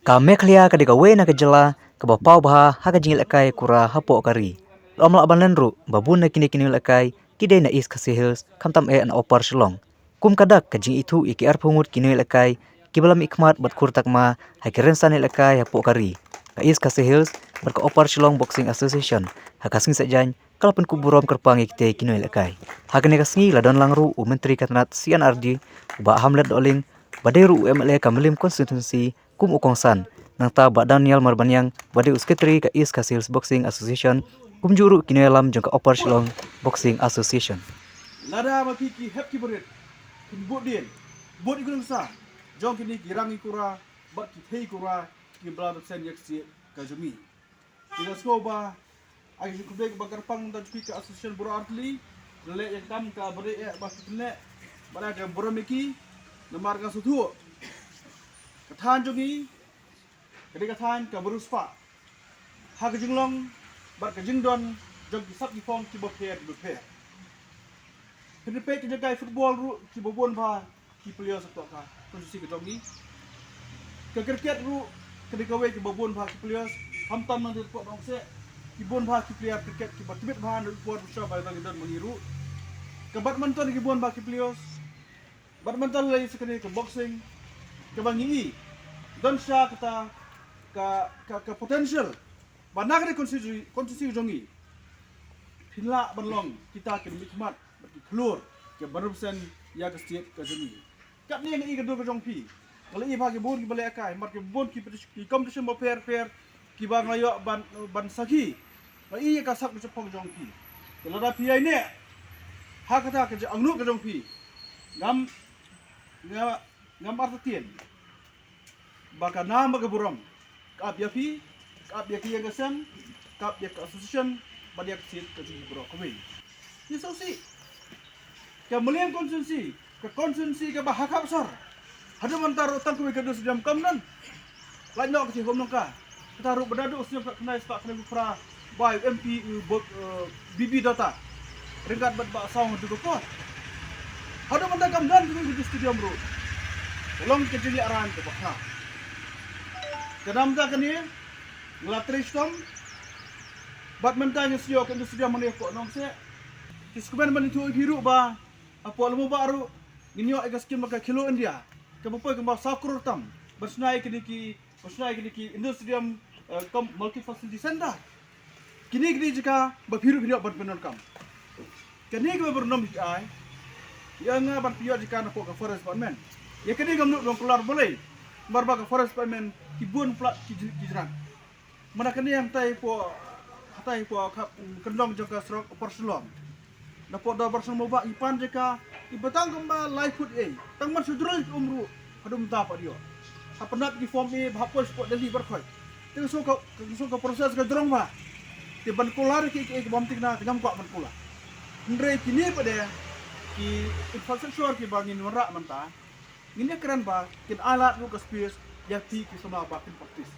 Kami khlieh ka dikawe na kejela ke bapau bah ha ka jingil akai kura hapo kari. Lomla abanan ru babun na kini lakai kidai na is kasihils kamtam na opar Shillong. Kum kadak ka jing itu iki pungut kini lakai kibalam ikmat bat kur takma ha kiren sani lakai hapo kari. Ka is kasihils bat ka opar Shillong Boxing Association ha kasing sajan kalapun kuburom kerpang ikte kini lakai. Ha kene kasngi ladon langru u menteri katnat sian ardi ba hamlet doling baderu MLA kamelim konstitusi kum ukongsan nang ta ba Daniel Marbanyang bade usketri ka is kasihils Boxing Association kum juru kini alam jong ka opar Shillong Boxing Association. Nada mapiki hep kiberit kin bodien bod ikulung sa jong kini girangi kura bat ki kura ki blad sen yak si ka jumi ila skoba ai kubek bakar pang dan ka association buru artli le yang kam ka bere ba kitne bara ka buru miki namar ka sutu kathan jongi kadi kathan ka buru spa ha ka jinglong bat ka jingdon jong ki sap ki phong ki bo pher Kena pek jaga football ru ki bobon ba ki player sakto ka konstitusi ke jongi ke cricket ru kena gawe ki bobon ba ki players hamtam nang pot dong se ki bon ba ki player cricket ki batibet ba nang pot usah ba dang dan mengiru ke badminton ki bon ba ki players badminton lai sekene ke boxing ke bangi dan sya kata ka potential ba nak konstitusi jongi pila banlong kita ke nikmat Khlur ke barusan ya ke setiap ke sini. Kat ni yang i kedua ke jong pi. Kalau i bagi bon ki balik akai, mar ke bon ki competition mo fair ki bang layo ban saki. Kalau i ka sak ke sepong jong pi. Kalau da pi ai ne ha kata ke angnu ke jong pi. Ngam artien. Baka nam ke buram. Ka ya pi, ka ya ki yang kesem, ka ya ke association balik ke setiap ke sini bro. Kami. Ni sausi. Ke meliam konsumsi ke bahaka besar. Ada mentar utang ke kedua sediam kamnan. Lanjut ke sihom nongka. Taruh berdadu sediam kat kenai spak kenai pra by MP BB data. Ringkat bat bak saung tu ko. Ada mentar kamdan ke stadium bro. Tolong ke jeli aran ke bahna. Kenam ta kini ngelatri stom. Bat mentar ke sio ke stadium mani ko nong se. Kiskuban mani tu biru ba. Apa lemu baru ninyo ay gaskin maka kilo India kapoy kamba sakur tam bersnai kediki industrium multi facility center kini jika babiru video berbenar kam kini ke bernom ai yang ban pio jika nak ke forest department ya kini gamnu dong keluar boleh barba ke forest department kibun plat kijiran mana kini yang tai po kendong jaka serok perselom dapat dah bersama bak ipan jeka ibatang kembal live food tangman sudrul umru hadum ta pa dio apenat ki form e bhapo spot dali berkhoi teng so ka proses ka drong ba ti ban kolar ki bom tik na ngam ko ban kola ndre kini pada ki infrastruktur ki bangin wara manta ini keren ba kin alat lu ka space yakti ki sama bakin praktis